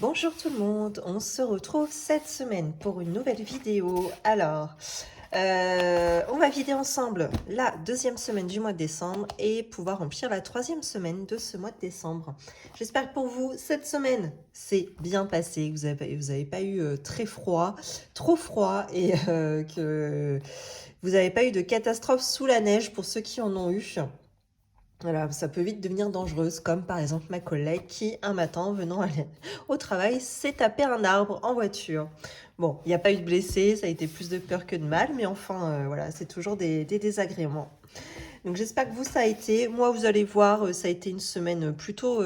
Bonjour tout le monde, on se retrouve cette semaine pour une nouvelle vidéo. Alors, on va vider ensemble la deuxième semaine du mois de décembre et pouvoir remplir la troisième semaine de ce mois de décembre. J'espère que pour vous, cette semaine, c'est bien passé, que vous avez pas eu trop froid et que vous n'avez pas eu de catastrophe sous la neige pour ceux qui en ont eu. Voilà, ça peut vite devenir dangereuse, comme par exemple ma collègue qui, un matin, venant aller au travail, s'est tapé un arbre en voiture. Bon, il n'y a pas eu de blessés, ça a été plus de peur que de mal, mais enfin, voilà, c'est toujours des désagréments. Donc j'espère que vous, ça a été. Moi, vous allez voir, ça a été une semaine plutôt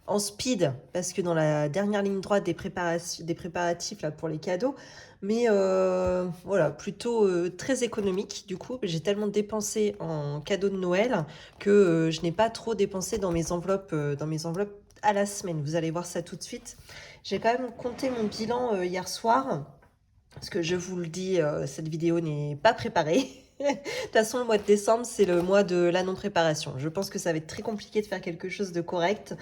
en speed, parce que dans la dernière ligne droite des préparatifs là, pour les cadeaux, mais voilà, plutôt très économique du coup. J'ai tellement dépensé en cadeaux de Noël que je n'ai pas trop dépensé dans mes enveloppes à la semaine. Vous allez voir ça tout de suite. J'ai quand même compté mon bilan hier soir, parce que je vous le dis, cette vidéo n'est pas préparée. De toute façon, le mois de décembre, c'est le mois de la non-préparation. Je pense que ça va être très compliqué de faire quelque chose de correct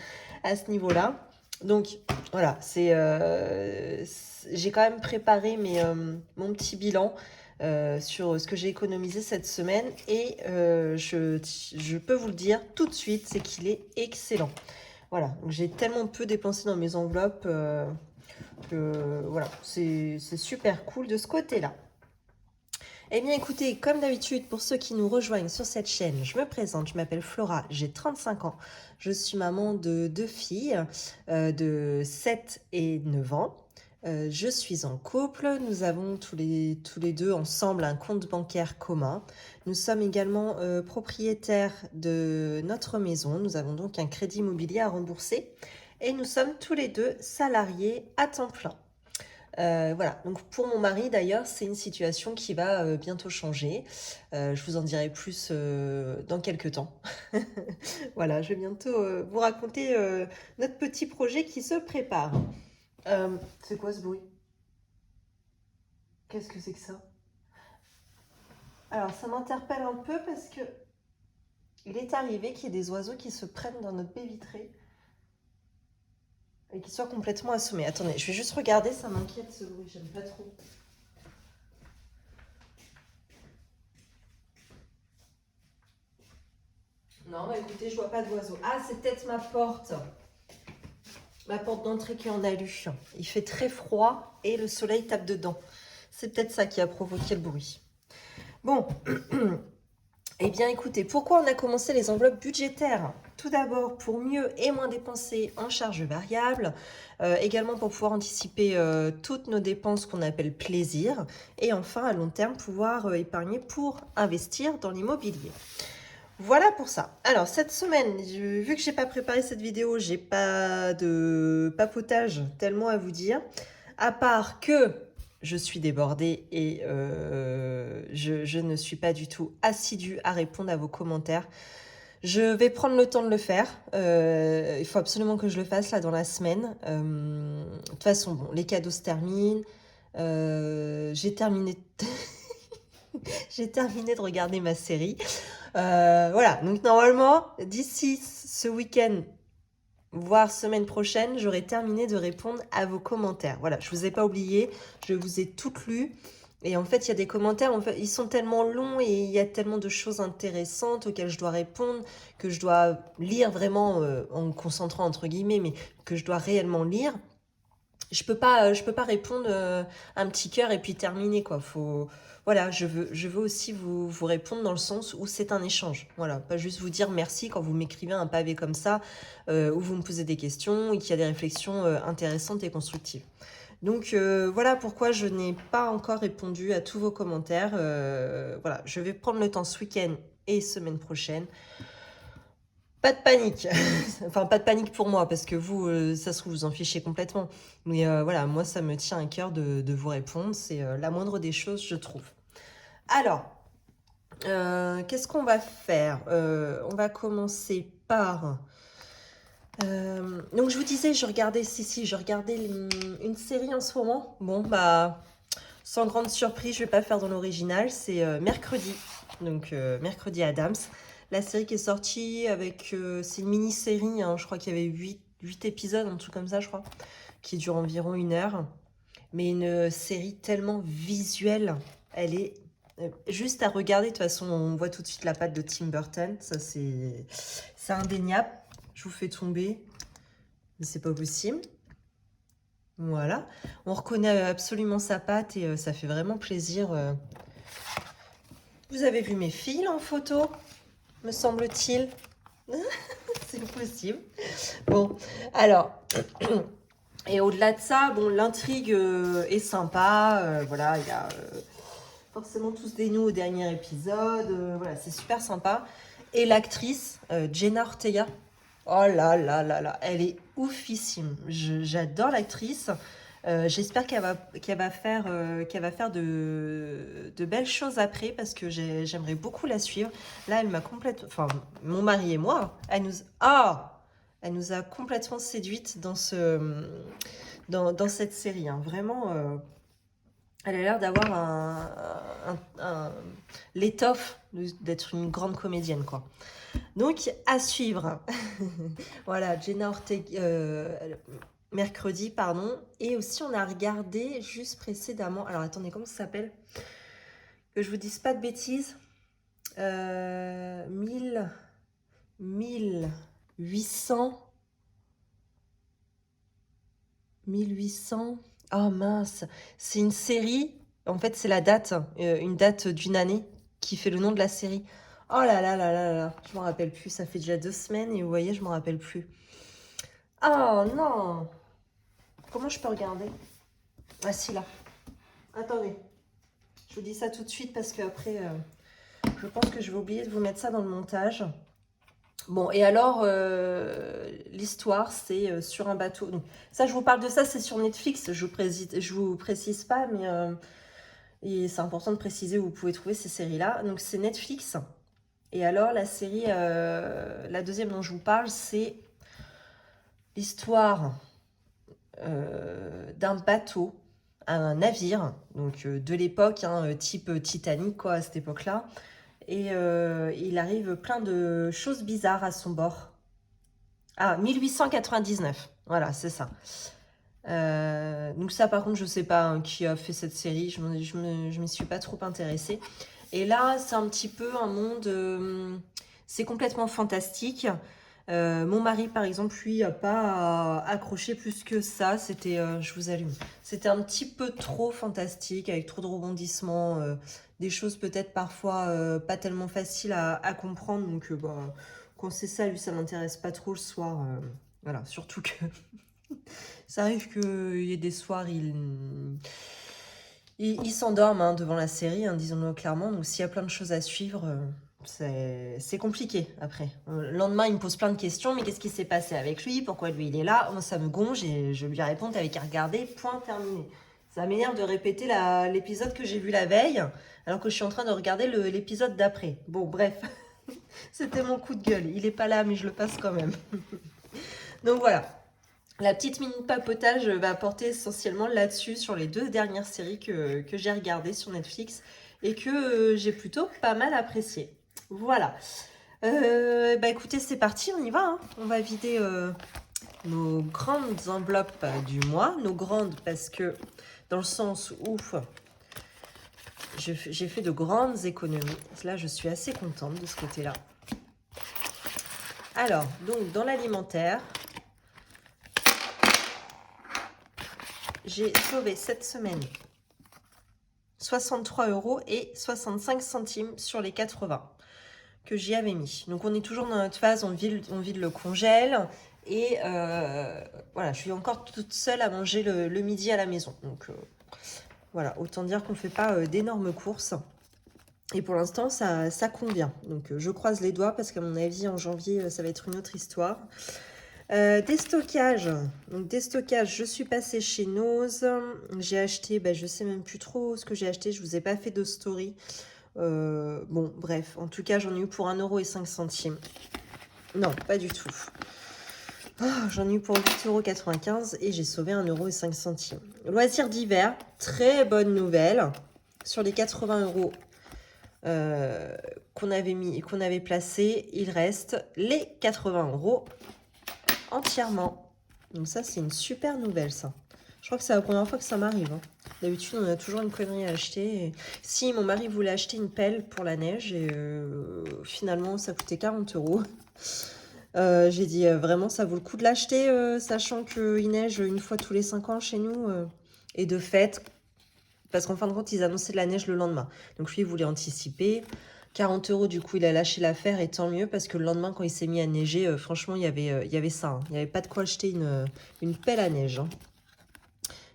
à ce niveau-là. Donc, voilà, j'ai quand même préparé mon petit bilan sur ce que j'ai économisé cette semaine. Et je peux vous le dire tout de suite, c'est qu'il est excellent. Voilà, donc j'ai tellement peu dépensé dans mes enveloppes que voilà, c'est super cool de ce côté-là. Eh bien écoutez, comme d'habitude, pour ceux qui nous rejoignent sur cette chaîne, je me présente, je m'appelle Flora, j'ai 35 ans, je suis maman de deux filles de 7 et 9 ans. Je suis en couple, nous avons tous les deux ensemble un compte bancaire commun. Nous sommes également propriétaires de notre maison, nous avons donc un crédit immobilier à rembourser et nous sommes tous les deux salariés à temps plein. Voilà, donc pour mon mari d'ailleurs, c'est une situation qui va bientôt changer. Je vous en dirai plus dans quelques temps. Voilà, je vais bientôt vous raconter notre petit projet qui se prépare. C'est quoi ce bruit? Qu'est-ce que c'est que ça? Alors ça m'interpelle un peu parce que il est arrivé qu'il y ait des oiseaux qui se prennent dans notre baie vitrée et qui soient complètement assommés. Attendez, je vais juste regarder, ça m'inquiète ce bruit, j'aime pas trop. Non, bah écoutez, je vois pas d'oiseaux. Ah, c'est peut-être ma porte. Ma porte d'entrée qui est en alu. Il fait très froid et le soleil tape dedans. C'est peut-être ça qui a provoqué le bruit. Bon, eh bien écoutez, pourquoi on a commencé les enveloppes budgétaires? Tout d'abord pour mieux et moins dépenser en charges variables, également pour pouvoir anticiper toutes nos dépenses qu'on appelle plaisir, et enfin à long terme pouvoir épargner pour investir dans l'immobilier. Voilà pour ça. Alors cette semaine, vu que j'ai pas préparé cette vidéo, j'ai pas de papotage tellement à vous dire, à part que je suis débordée et je ne suis pas du tout assidue à répondre à vos commentaires. Je vais prendre le temps de le faire. Il faut absolument que je le fasse là dans la semaine. De toute façon, bon, les cadeaux se terminent. J'ai terminé. J'ai terminé de regarder ma série. Voilà, donc normalement, d'ici ce week-end, voire semaine prochaine, j'aurai terminé de répondre à vos commentaires. Voilà, je vous ai pas oublié, je vous ai toutes lues. Et en fait, il y a des commentaires, en fait, ils sont tellement longs et il y a tellement de choses intéressantes auxquelles je dois répondre, que je dois lire vraiment en me concentrant entre guillemets, mais que je dois réellement lire. Je peux pas répondre un petit cœur et puis terminer quoi. Voilà, je veux aussi vous répondre dans le sens où c'est un échange. Voilà, pas juste vous dire merci quand vous m'écrivez un pavé comme ça, où vous me posez des questions et qu'il y a des réflexions intéressantes et constructives. Donc voilà pourquoi je n'ai pas encore répondu à tous vos commentaires. Voilà, je vais prendre le temps ce week-end et semaine prochaine. Pas de panique. Enfin, pas de panique pour moi, parce que vous, ça se trouve, vous en fichez complètement. Mais voilà, moi, ça me tient à cœur de vous répondre. C'est la moindre des choses, je trouve. Alors, qu'est-ce qu'on va faire? On va commencer par... donc, je vous disais, je regardais une série en ce moment. Bon, bah, sans grande surprise, je vais pas faire dans l'original. C'est Mercredi. Donc, Mercredi Adams. La série qui est sortie avec... c'est une mini-série, hein, je crois qu'il y avait 8 épisodes, un truc comme ça, je crois, qui dure environ 1 heure. Mais une série tellement visuelle. Elle est juste à regarder. De toute façon, on voit tout de suite la patte de Tim Burton. Ça, c'est indéniable. Je vous fais tomber. Mais c'est pas possible. Voilà. On reconnaît absolument sa patte et ça fait vraiment plaisir. Vous avez vu mes filles en photo, me semble-t-il. C'est possible. Bon, alors... Et au-delà de ça, bon, l'intrigue est sympa. Voilà, il y a forcément tous des nœuds au dernier épisode. Voilà, c'est super sympa. Et l'actrice, Jenna Ortega, oh là là là là, elle est oufissime. J'adore l'actrice. J'espère qu'elle va faire de belles choses après parce que j'aimerais beaucoup la suivre. Là, elle m'a complètement... Enfin, mon mari et moi, elle nous a complètement séduites dans cette série. Hein. Vraiment, elle a l'air d'avoir l'étoffe d'être une grande comédienne, quoi. Donc, à suivre. Voilà, Jenna Ortega, mercredi, pardon. Et aussi, on a regardé juste précédemment... Alors, attendez, comment ça s'appelle? Que je vous dise pas de bêtises. 1800... Oh mince, c'est une série. En fait, c'est la date, une date d'une année qui fait le nom de la série. Oh là là là là là, je m'en rappelle plus. Ça fait déjà 2 semaines et vous voyez, je m'en rappelle plus. Oh non! Comment je peux regarder? Ah si, là. Attendez. Je vous dis ça tout de suite parce qu'après, je pense que je vais oublier de vous mettre ça dans le montage. Bon, et alors, l'histoire, c'est sur un bateau. Donc, ça, je vous parle de ça, c'est sur Netflix. Je vous précise pas, mais et c'est important de préciser où vous pouvez trouver ces séries-là. Donc, c'est Netflix. Et alors, la série, la deuxième dont je vous parle, c'est l'histoire d'un bateau, un navire, donc de l'époque, hein, type Titanic, quoi, à cette époque-là. Et il arrive plein de choses bizarres à son bord. Ah, 1899. Voilà, c'est ça. Donc ça, par contre, je sais pas hein, qui a fait cette série. Je m'y suis pas trop intéressée. Et là, c'est un petit peu un monde... c'est complètement fantastique. Mon mari, par exemple, lui, a pas accroché plus que ça. C'était... je vous allume. C'était un petit peu trop fantastique, avec trop de rebondissements. Des choses peut-être parfois pas tellement faciles à comprendre. Donc, bah, quand c'est ça, lui, ça m'intéresse pas trop le soir. Voilà, surtout que... Ça arrive qu'il y ait des soirs, il s'endorment hein, devant la série, hein, disons-le clairement. Donc s'il y a plein de choses à suivre, c'est compliqué après. Le lendemain, il me pose plein de questions. Mais qu'est-ce qui s'est passé avec lui? Pourquoi lui, il est là? Moi, ça me gonge et je lui réponds, t'avais qu'à regarder, point terminé. Ça m'énerve de répéter l'épisode que j'ai vu la veille, alors que je suis en train de regarder l'épisode d'après. Bon, bref, c'était mon coup de gueule. Il n'est pas là, mais je le passe quand même. Donc voilà. La petite minute papotage va porter essentiellement là-dessus, sur les 2 dernières séries que j'ai regardées sur Netflix et que j'ai plutôt pas mal appréciées. Voilà. Bah écoutez, c'est parti, on y va. Hein. On va vider nos grandes enveloppes du mois. Nos grandes parce que, dans le sens où j'ai fait de grandes économies. Là, je suis assez contente de ce côté-là. Alors, donc, dans l'alimentaire... J'ai sauvé cette semaine 63 € et 65 centimes sur les 80 que j'y avais mis. Donc on est toujours dans notre phase, on vide le congèle. Et voilà, je suis encore toute seule à manger le midi à la maison. Donc voilà, autant dire qu'on ne fait pas d'énormes courses. Et pour l'instant, ça convient. Donc je croise les doigts parce qu'à mon avis, en janvier, ça va être une autre histoire. Des stockages. Donc des stockages, je suis passée chez Nose. J'ai acheté, je sais même plus trop ce que j'ai acheté. Je vous ai pas fait de story. Bon, bref. En tout cas, j'en ai eu pour 1,05 €. Non, pas du tout. Oh, j'en ai eu pour 8,95 € et j'ai sauvé 1,05 €. Loisirs d'hiver, très bonne nouvelle. Sur les 80 € qu'on avait placé, il reste les 80 € entièrement. Donc ça, c'est une super nouvelle, ça. Je crois que c'est la première fois que ça m'arrive. Hein. D'habitude, on a toujours une connerie à acheter. Si, mon mari voulait acheter une pelle pour la neige et finalement, ça coûtait 40 euros. J'ai dit, vraiment, ça vaut le coup de l'acheter, sachant qu'il neige une fois tous les 5 ans chez nous. Et de fait, parce qu'en fin de compte, ils annonçaient de la neige le lendemain. Donc lui, il voulait anticiper. 40 euros, du coup, il a lâché l'affaire et tant mieux parce que le lendemain, quand il s'est mis à neiger, franchement, il y avait ça. Hein. Il n'y avait pas de quoi acheter une pelle à neige. Hein.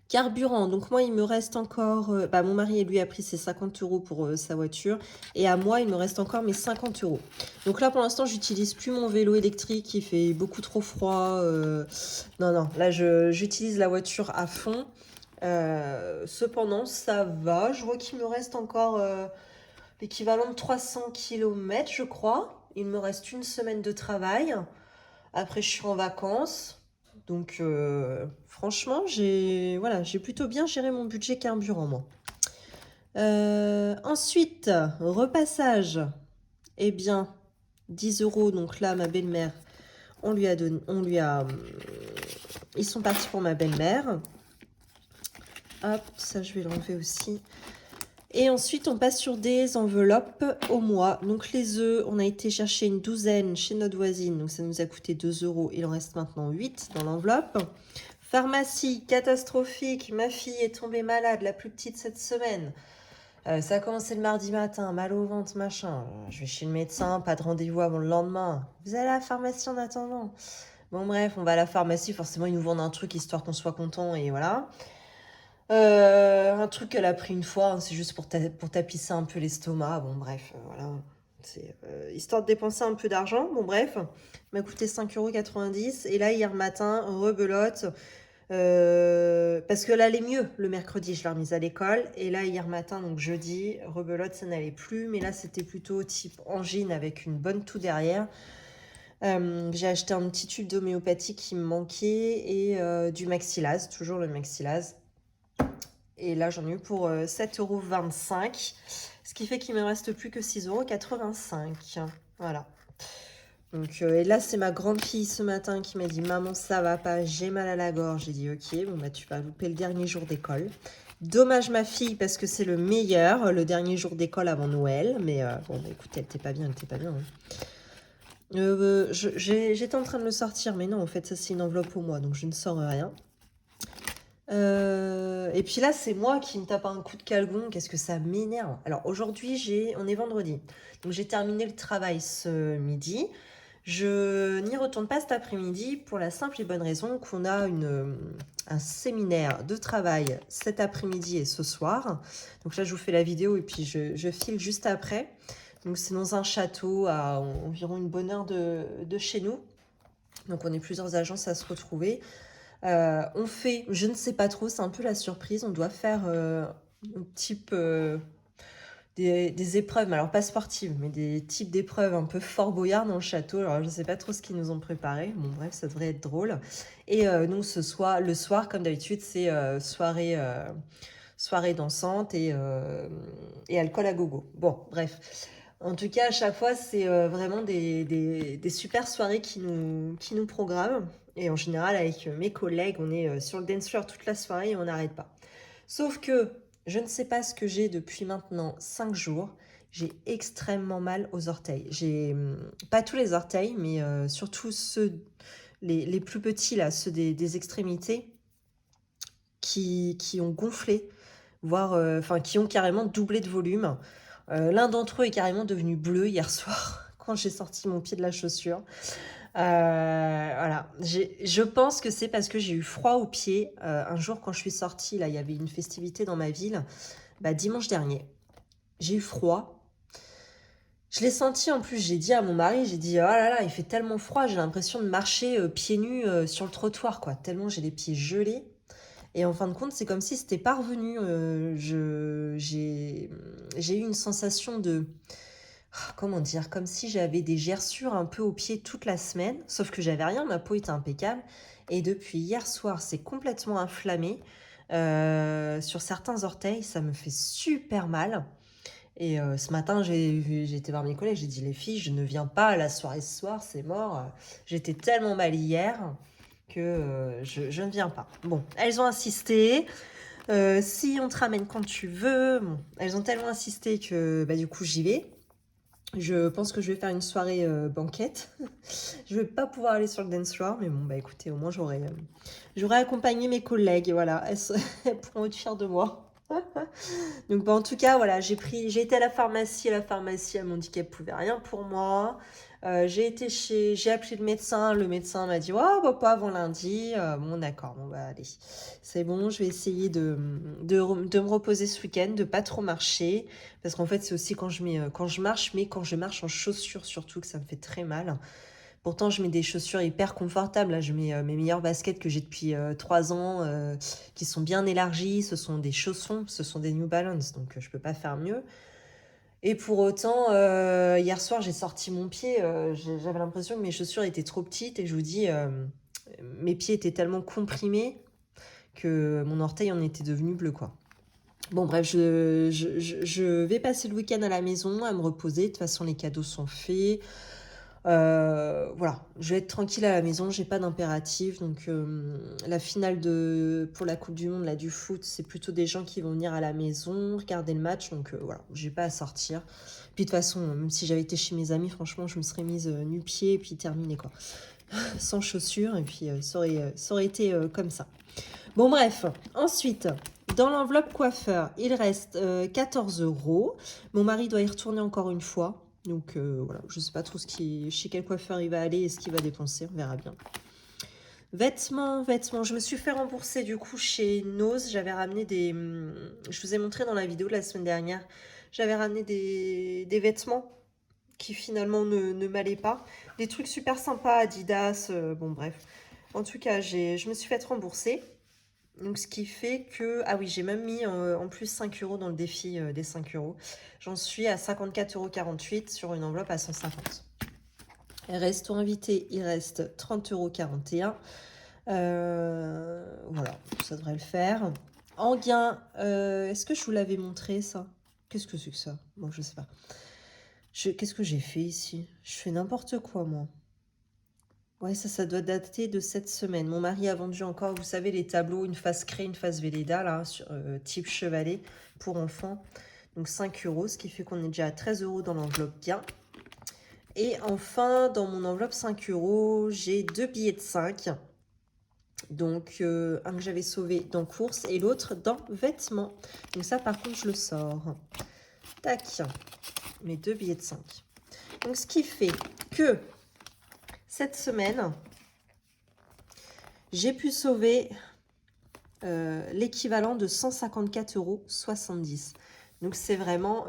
Carburant, donc moi, il me reste encore... mon mari, lui, a pris ses 50 euros pour sa voiture. Et à moi, il me reste encore mes 50 euros. Donc là, pour l'instant, j'utilise plus mon vélo électrique. Il fait beaucoup trop froid. Non, non, là, j'utilise la voiture à fond. Cependant, ça va. Je vois qu'il me reste encore l'équivalent de 300 km, je crois. Il me reste une semaine de travail. Après, je suis en vacances. Donc, franchement, voilà, j'ai plutôt bien géré mon budget carburant, moi. Ensuite, repassage. Eh bien, 10 euros. Donc là, ma belle-mère, on lui a donné... ils sont partis pour ma belle-mère. Hop, ça, je vais l'enlever aussi. Et ensuite, on passe sur des enveloppes au mois. Donc, les œufs, on a été chercher une douzaine chez notre voisine. Donc, ça nous a coûté 2 euros. Il en reste maintenant 8 dans l'enveloppe. Pharmacie, catastrophique. Ma fille est tombée malade, la plus petite cette semaine. Ça a commencé le mardi matin, mal au ventre, machin. Je vais chez le médecin, pas de rendez-vous avant le lendemain. Vous allez à la pharmacie en attendant. Bon, bref, on va à la pharmacie. Forcément, ils nous vendent un truc histoire qu'on soit content et voilà. Un truc qu'elle a pris une fois, hein, c'est juste pour tapisser un peu l'estomac. Bon, bref, voilà. C'est histoire de dépenser un peu d'argent. Bon, bref, m'a coûté 5,90 €. Et là, hier matin, rebelote. Parce que là, elle est mieux le mercredi, je l'ai remise à l'école. Et là, hier matin, donc jeudi, rebelote, ça n'allait plus. Mais là, c'était plutôt type angine avec une bonne toux derrière. J'ai acheté un petit tube d'homéopathie qui me manquait et du Maxilaz, toujours le Maxilaz. Et là, j'en ai eu pour 7,25 €. Ce qui fait qu'il ne me reste plus que 6,85 €. Voilà. Donc, et là, c'est ma grande fille ce matin qui m'a dit « Maman, ça va pas, j'ai mal à la gorge. » J'ai dit « Ok, bon, bah, tu vas louper le dernier jour d'école. » Dommage ma fille parce que c'est le meilleur, le dernier jour d'école avant Noël. Mais bon, bah, écoute, elle était pas bien, elle était pas bien. Hein. J'étais en train de le sortir, mais non, en fait, ça c'est une enveloppe pour moi, donc je ne sors rien. Et puis là, c'est moi qui me tape un coup de calgon. Qu'est-ce que ça m'énerve. Alors aujourd'hui, on est vendredi. Donc j'ai terminé le travail ce midi. Je n'y retourne pas cet après-midi pour la simple et bonne raison qu'on a un séminaire de travail cet après-midi et ce soir. Donc là, je vous fais la vidéo et puis je file juste après. Donc c'est dans un château à environ une bonne heure de chez nous. Donc on est plusieurs agences à se retrouver. On fait, je ne sais pas trop, c'est un peu la surprise. On doit faire un type des épreuves, alors pas sportives, mais des types d'épreuves un peu Fort Boyard dans le château. Alors je ne sais pas trop ce qu'ils nous ont préparé. Bon bref, ça devrait être drôle. Et nous, le soir, comme d'habitude, c'est soirée dansante et alcool à gogo. Bon, bref. En tout cas, à chaque fois, c'est vraiment des super soirées qui nous programment. Et en général, avec mes collègues, on est sur le dance floor toute la soirée et on n'arrête pas. Sauf que je ne sais pas ce que j'ai depuis maintenant 5 jours. J'ai extrêmement mal aux orteils. J'ai pas tous les orteils, mais surtout ceux, les plus petits, là, ceux des extrémités, qui ont gonflé, voire qui ont carrément doublé de volume. L'un d'entre eux est carrément devenu bleu hier soir quand j'ai sorti mon pied de la chaussure. Voilà. Je pense que c'est parce que j'ai eu froid aux pieds. Un jour, quand je suis sortie, là, il y avait une festivité dans ma ville. Dimanche dernier, j'ai eu froid. Je l'ai senti en plus, j'ai dit à mon mari, j'ai dit « Oh là là, il fait tellement froid, j'ai l'impression de marcher pieds nus sur le trottoir, quoi. Tellement j'ai les pieds gelés. » Et en fin de compte, c'est comme si c'était pas revenu. J'ai eu une sensation de... Comment dire? Comme si j'avais des gerçures un peu aux pieds toute la semaine. Sauf que j'avais rien, ma peau était impeccable. Et depuis hier soir, c'est complètement inflammé. Sur certains orteils, ça me fait super mal. Et ce matin, j'ai été voir mes collègues, j'ai dit « Les filles, je ne viens pas à la soirée ce soir, c'est mort. J'étais tellement mal hier. » que je ne viens pas. Bon, elles ont insisté. Si on te ramène quand tu veux. Bon, elles ont tellement insisté que du coup j'y vais. Je pense que je vais faire une soirée banquette. Je vais pas pouvoir aller sur le dance floor, mais bon, écoutez, au moins j'aurai accompagné mes collègues, voilà, elles pourront être fières de moi. Donc en tout cas, voilà, j'ai été à la pharmacie, elles m'ont dit qu'elles pouvaient rien pour moi. J'ai appelé le médecin m'a dit oh, pas avant lundi. Bon d'accord, bon allez, c'est bon, je vais essayer de me reposer ce week-end, de pas trop marcher, parce qu'en fait c'est aussi quand je marche, mais quand je marche en chaussures surtout que ça me fait très mal. Pourtant, je mets des chaussures hyper confortables. Là, je mets mes meilleures baskets que j'ai depuis 3 ans, qui sont bien élargies. Ce sont des chaussons, ce sont des New Balance, donc je peux pas faire mieux. Et pour autant, hier soir, j'ai sorti mon pied. J'avais l'impression que mes chaussures étaient trop petites. Et je vous dis, mes pieds étaient tellement comprimés que mon orteil en était devenu bleu, quoi. Bon, bref, je vais passer le week-end à la maison, à me reposer. De toute façon, les cadeaux sont faits. Voilà, je vais être tranquille à la maison, j'ai pas d'impératif. Donc la finale pour la Coupe du Monde là, du foot, c'est plutôt des gens qui vont venir à la maison regarder le match. Donc voilà, j'ai pas à sortir. Puis de toute façon, même si j'avais été chez mes amis, franchement, je me serais mise nu-pied et puis terminé quoi. Sans chaussures, et puis ça aurait été comme ça. Bon bref, ensuite, dans l'enveloppe coiffeur, il reste 14 €. Mon mari doit y retourner encore une fois. Donc voilà, je sais pas trop chez quel coiffeur il va aller et ce qu'il va dépenser, on verra bien. Vêtements, je me suis fait rembourser du coup chez Nose. J'avais ramené je vous ai montré dans la vidéo de la semaine dernière, j'avais ramené des vêtements qui finalement ne m'allaient pas. Des trucs super sympas, Adidas, bon bref. En tout cas, je me suis fait rembourser. Donc ce qui fait que, ah oui, j'ai même mis en plus 5 € dans le défi des 5 €. J'en suis à 54,48 € sur une enveloppe à 150. Resto invité, il reste 30,41 €. Voilà, ça devrait le faire. En gain, est-ce que je vous l'avais montré ça? Qu'est-ce que c'est que ça? Bon, je sais pas. Qu'est-ce que j'ai fait ici? Je fais n'importe quoi, moi. Ouais, ça doit dater de cette semaine. Mon mari a vendu encore, vous savez, les tableaux, une face craie, une face Velleda, là, type chevalet pour enfants. Donc 5 €, ce qui fait qu'on est déjà à 13 € dans l'enveloppe gain. Et enfin, dans mon enveloppe 5 €, j'ai 2 billets de 5. Donc, un que j'avais sauvé dans course et l'autre dans vêtements. Donc ça, par contre, je le sors. Tac, mes 2 billets de 5. Donc, ce qui fait que cette semaine, j'ai pu sauver l'équivalent de 154,70 €. Donc c'est vraiment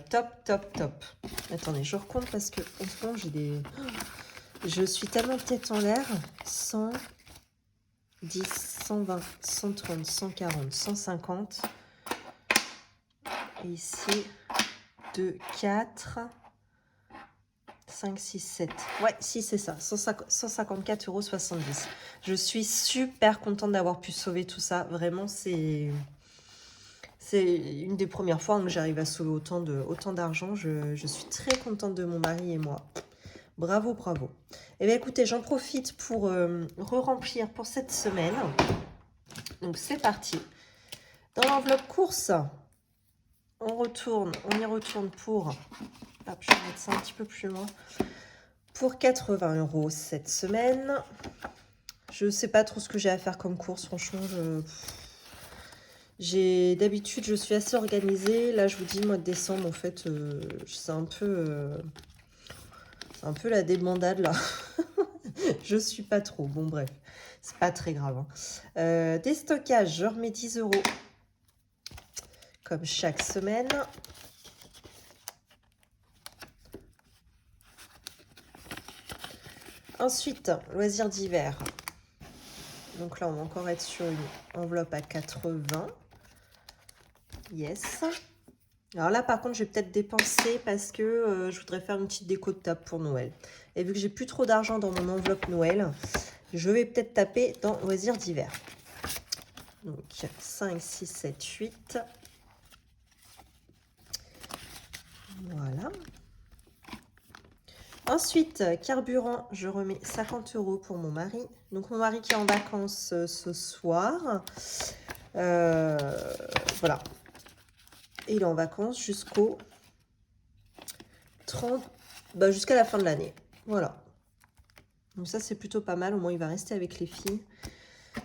top, top, top. Attendez, je recompte parce que en ce moment j'ai des... Je suis tellement tête en l'air. 110, 120, 130, 140, 150. Et ici, 2, 4... 5, 6, 7. Ouais, si, c'est ça. 154,70 €. Je suis super contente d'avoir pu sauver tout ça. Vraiment, c'est une des premières fois que j'arrive à sauver autant d'argent. Je suis très contente de mon mari et moi. Bravo, bravo. Eh bien, écoutez, j'en profite pour re-remplir pour cette semaine. Donc, c'est parti. Dans l'enveloppe course, on y retourne pour... Hop, je vais mettre ça un petit peu plus loin. Pour 80 € cette semaine. Je ne sais pas trop ce que j'ai à faire comme course. Franchement, d'habitude, je suis assez organisée. Là, je vous dis, le mois de décembre, en fait, c'est un peu la débandade, là. Je suis pas trop. Bon, bref, c'est pas très grave. Hein. Des stockages, je remets 10 €. Comme chaque semaine. Ensuite, loisirs d'hiver. Donc là, on va encore être sur une enveloppe à 80. Yes. Alors là, par contre, je vais peut-être dépenser parce que je voudrais faire une petite déco de table pour Noël. Et vu que j'ai plus trop d'argent dans mon enveloppe Noël, je vais peut-être taper dans loisirs d'hiver. Donc 5, 6, 7, 8. Voilà. Ensuite, carburant, je remets 50 € pour mon mari. Donc, mon mari qui est en vacances ce soir. Voilà. Et il est en vacances jusqu'au 30, jusqu'à la fin de l'année. Voilà. Donc ça, c'est plutôt pas mal. Au moins, il va rester avec les filles.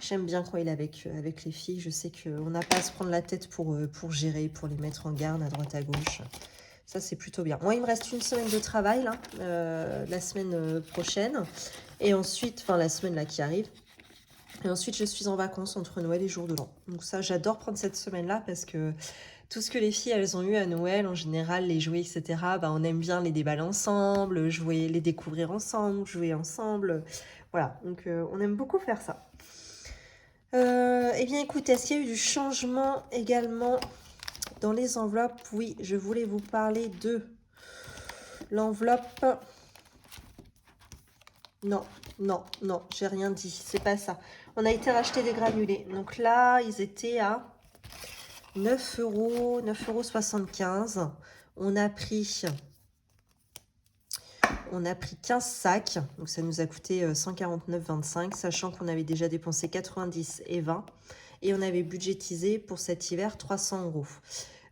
J'aime bien quand il est avec les filles. Je sais qu'on n'a pas à se prendre la tête pour gérer, pour les mettre en garde à droite à gauche. Ça, c'est plutôt bien. Moi, il me reste une semaine de travail, là, la semaine prochaine. Et ensuite, enfin, la semaine là qui arrive. Et ensuite, je suis en vacances entre Noël et Jour de l'An. Donc ça, j'adore prendre cette semaine-là parce que tout ce que les filles, elles ont eu à Noël, en général, les jouets, etc., on aime bien les déballer ensemble, jouer, les découvrir ensemble, jouer ensemble. Voilà, donc on aime beaucoup faire ça. Eh bien, écoutez, est-ce qu'il y a eu du changement également dans les enveloppes? Oui, je voulais vous parler de l'enveloppe. Non, non, non, j'ai rien dit, c'est pas ça. On a été racheter des granulés. Donc là, ils étaient à 9 €, 9,75 €. On a pris 15 sacs, donc ça nous a coûté 149,25 €, sachant qu'on avait déjà dépensé 90 et 20. Et on avait budgétisé pour cet hiver 300 €.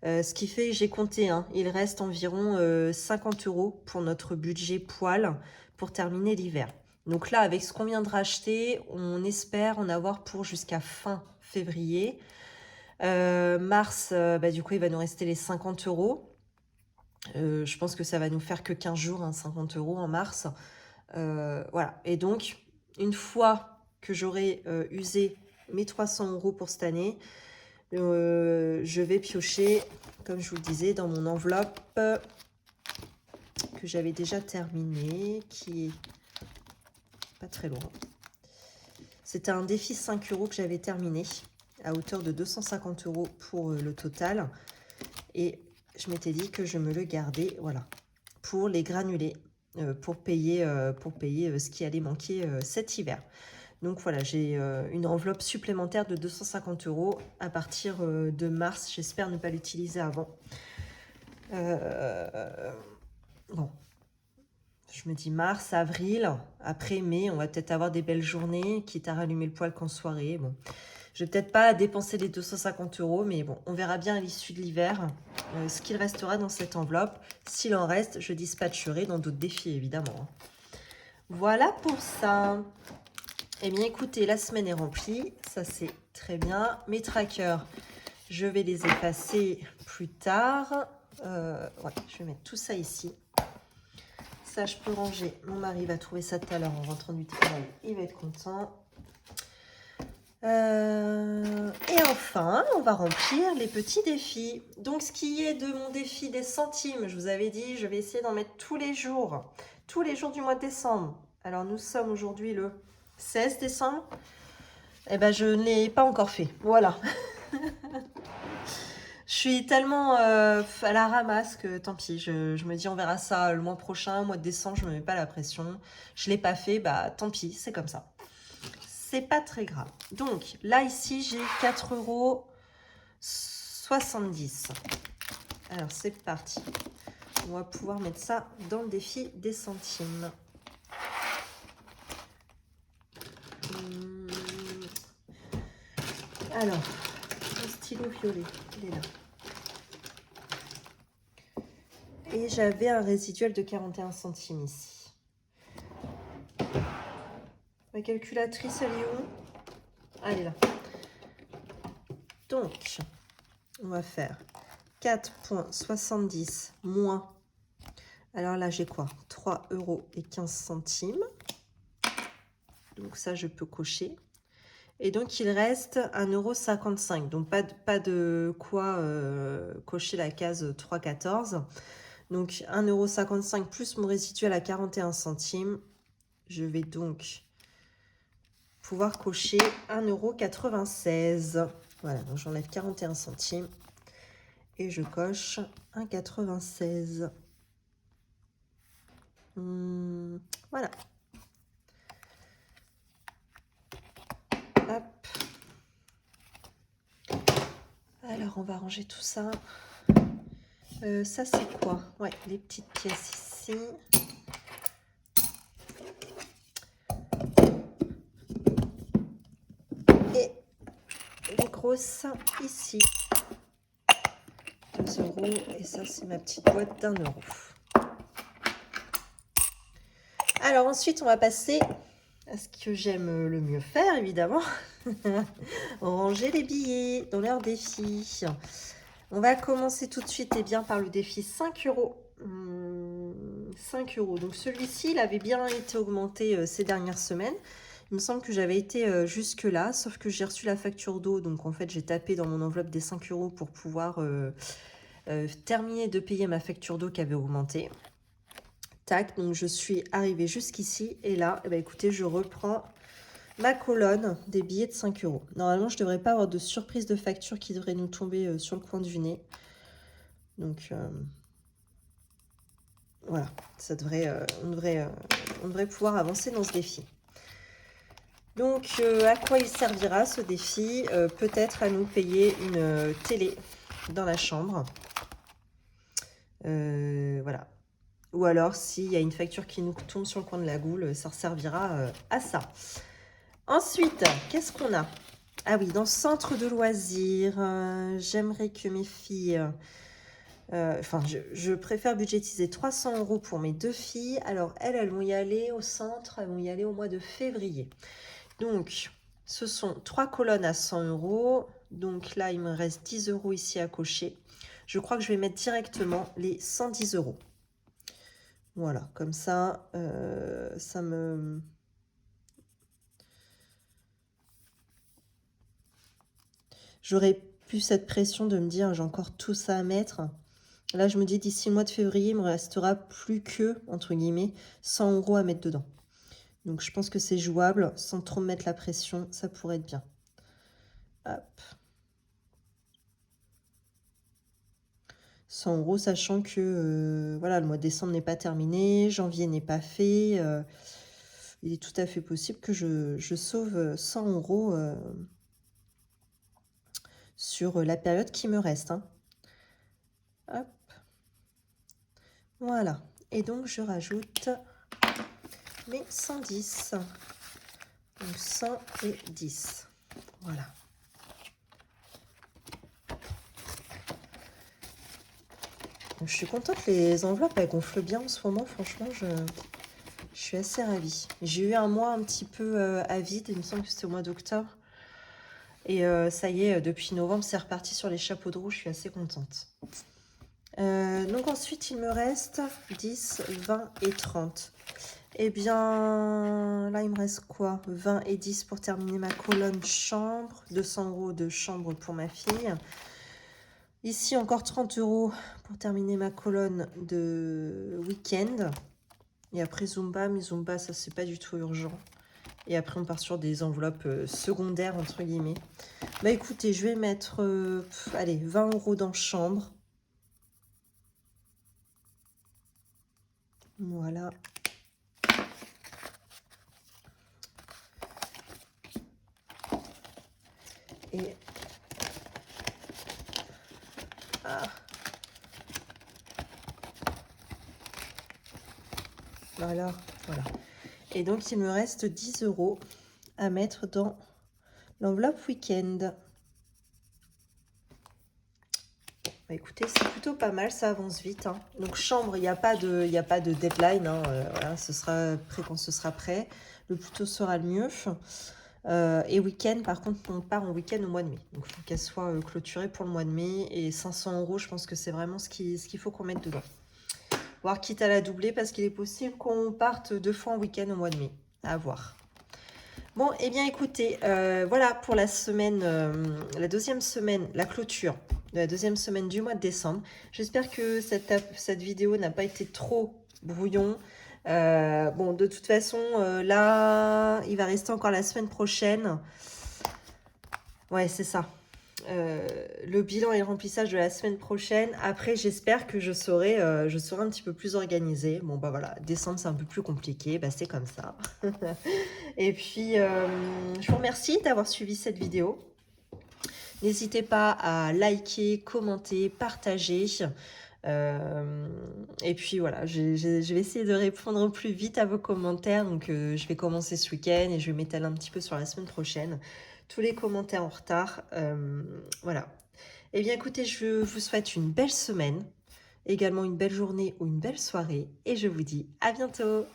Ce qui fait, j'ai compté, hein, il reste environ 50 € pour notre budget poêle pour terminer l'hiver. Donc là, avec ce qu'on vient de racheter, on espère en avoir pour jusqu'à fin février. Mars, du coup, il va nous rester les 50 €. Je pense que ça va nous faire que 15 jours, hein, 50 € en mars. Voilà. Et donc, une fois que j'aurai usé mes 300 € pour cette année, je vais piocher, comme je vous le disais, dans mon enveloppe que j'avais déjà terminée, qui est pas très loin. C'était un défi 5 € que j'avais terminé à hauteur de 250 € pour le total. Et je m'étais dit que je me le gardais, voilà, pour les granulés, pour payer ce qui allait manquer cet hiver. Donc voilà, j'ai une enveloppe supplémentaire de 250 € à partir de mars. J'espère ne pas l'utiliser avant. Bon, je me dis mars, avril, après mai, on va peut-être avoir des belles journées, quitte à rallumer le poêle qu'en soirée. Bon, je vais peut-être pas dépenser les 250 €, mais bon, on verra bien à l'issue de l'hiver ce qu'il restera dans cette enveloppe. S'il en reste, je dispatcherai dans d'autres défis, évidemment. Voilà pour ça. Eh bien, écoutez, la semaine est remplie. Ça, c'est très bien. Mes trackers, je vais les effacer plus tard. Ouais, je vais mettre tout ça ici. Ça, je peux ranger. Mon mari va trouver ça tout à l'heure en rentrant du travail. Il va être content. Et enfin, on va remplir les petits défis. Donc, ce qui est de mon défi des centimes, je vous avais dit, je vais essayer d'en mettre tous les jours du mois de décembre. Alors, nous sommes aujourd'hui le 16 décembre. Eh ben, je ne l'ai pas encore fait. Voilà. Je suis tellement à la ramasse que tant pis. Je me dis, on verra ça le mois prochain, mois de décembre, je me mets pas la pression. Je l'ai pas fait, bah tant pis, c'est comme ça. C'est pas très grave. Donc là, ici, j'ai 4,70 €. Alors, c'est parti. On va pouvoir mettre ça dans le défi des centimes. Alors, un stylo violet, il est là. Et j'avais un résiduel de 41 centimes ici. Ma calculatrice, elle est où? Elle est là. Donc, on va faire 4,70 moins. Alors là, j'ai quoi? 3,15 €. Donc ça, je peux cocher. Et donc, il reste 1,55 €. Donc, pas de quoi cocher la case 3,14 €. Donc, 1,55 € plus mon résiduel à 41 centimes. Je vais donc pouvoir cocher 1,96 €. Voilà, donc j'enlève 41 centimes. Et je coche 1,96 €. Voilà. Hop. Alors, on va ranger tout ça. Ça, c'est quoi? Ouais, les petites pièces ici. hausse ici. 2 euros. Et ça, c'est ma petite boîte d'1 euro. Alors ensuite, on va passer à ce que j'aime le mieux faire, évidemment. Ranger les billets dans leur défi. On va commencer tout de suite bien, par le défi 5 euros. 5 euros. Donc celui-ci, il avait bien été augmenté ces dernières semaines. Il me semble que j'avais été jusque-là, sauf que j'ai reçu la facture d'eau. Donc en fait, j'ai tapé dans mon enveloppe des 5 euros pour pouvoir terminer de payer ma facture d'eau qui avait augmenté. Tac, donc je suis arrivée jusqu'ici. Et là, écoutez, je reprends ma colonne des billets de 5 euros. Normalement, je ne devrais pas avoir de surprise de facture qui devrait nous tomber sur le coin du nez. Donc, voilà, ça devrait, on devrait pouvoir avancer dans ce défi. Donc, à quoi il servira ce défi? Peut-être à nous payer une télé dans la chambre. Voilà. Ou alors, s'il y a une facture qui nous tombe sur le coin de la goule, ça servira à ça. Ensuite, qu'est-ce qu'on a? Ah oui, dans le centre de loisirs, j'aimerais que mes filles... je préfère budgétiser 300 euros pour mes 2 filles. Alors, elles vont y aller au centre, elles vont y aller au mois de février. Donc, ce sont 3 colonnes à 100 euros. Donc là, il me reste 10 euros ici à cocher. Je crois que je vais mettre directement les 110 euros. Voilà, comme ça, ça me... J'aurais plus cette pression de me dire, j'ai encore tout ça à mettre. Là, je me dis, d'ici le mois de février, il me restera plus que, entre guillemets, 100 euros à mettre dedans. Donc, je pense que c'est jouable, sans trop me mettre la pression. Ça pourrait être bien. Hop. 100 euros, sachant que voilà, le mois de décembre n'est pas terminé, janvier n'est pas fait. Il est tout à fait possible que je sauve 100 euros sur la période qui me reste. Hein. Hop. Voilà. Et donc, je rajoute mes 110. Donc, 100 et 10. Voilà. Donc, je suis contente, les enveloppes, elles gonflent bien en ce moment. Franchement, je suis assez ravie. J'ai eu un mois un petit peu à vide. Il me semble que c'était au mois d'octobre. Et ça y est, depuis novembre, c'est reparti sur les chapeaux de roue. Je suis assez contente. Donc ensuite, il me reste 10, 20 et 30. Eh bien, là, il me reste quoi? 20 et 10 pour terminer ma colonne chambre. 200 euros de chambre pour ma fille. Ici, encore 30 euros pour terminer ma colonne de week-end. Et après, Zumba. Mais Zumba, ça, c'est pas du tout urgent. Et après, on part sur des enveloppes secondaires, entre guillemets. Bah, écoutez, je vais mettre, allez, 20 euros dans chambre. Voilà. Et... Ah. Alors, voilà. Et donc, il me reste 10 euros à mettre dans l'enveloppe week-end. Bah, écoutez, c'est plutôt pas mal, ça avance vite. Hein. Donc, chambre, il n'y a pas de deadline. Hein. Voilà, ce sera prêt quand ce sera prêt. Le plus tôt sera le mieux. Et week-end, par contre, on part en week-end au mois de mai. Donc, il faut qu'elle soit clôturée pour le mois de mai. Et 500 euros, je pense que c'est vraiment ce qu'il faut qu'on mette dedans. Voire quitte à la doubler, parce qu'il est possible qu'on parte 2 fois en week-end au mois de mai. À voir. Bon, eh bien, écoutez, voilà pour la semaine, la deuxième semaine, la clôture de la deuxième semaine du mois de décembre. J'espère que cette vidéo n'a pas été trop brouillon. Bon, de toute façon, là, il va rester encore la semaine prochaine. Ouais, c'est ça. Le bilan et le remplissage de la semaine prochaine. Après, j'espère que je serai un petit peu plus organisée. Bon, bah voilà, décembre, c'est un peu plus compliqué. Bah, c'est comme ça. Et puis, je vous remercie d'avoir suivi cette vidéo. N'hésitez pas à liker, commenter, partager. Et puis voilà, je vais essayer de répondre au plus vite à vos commentaires. Donc je vais commencer ce week-end et je vais m'étaler un petit peu sur la semaine prochaine. Tous les commentaires en retard. Voilà. Eh bien écoutez, je vous souhaite une belle semaine, également une belle journée ou une belle soirée. Et je vous dis à bientôt.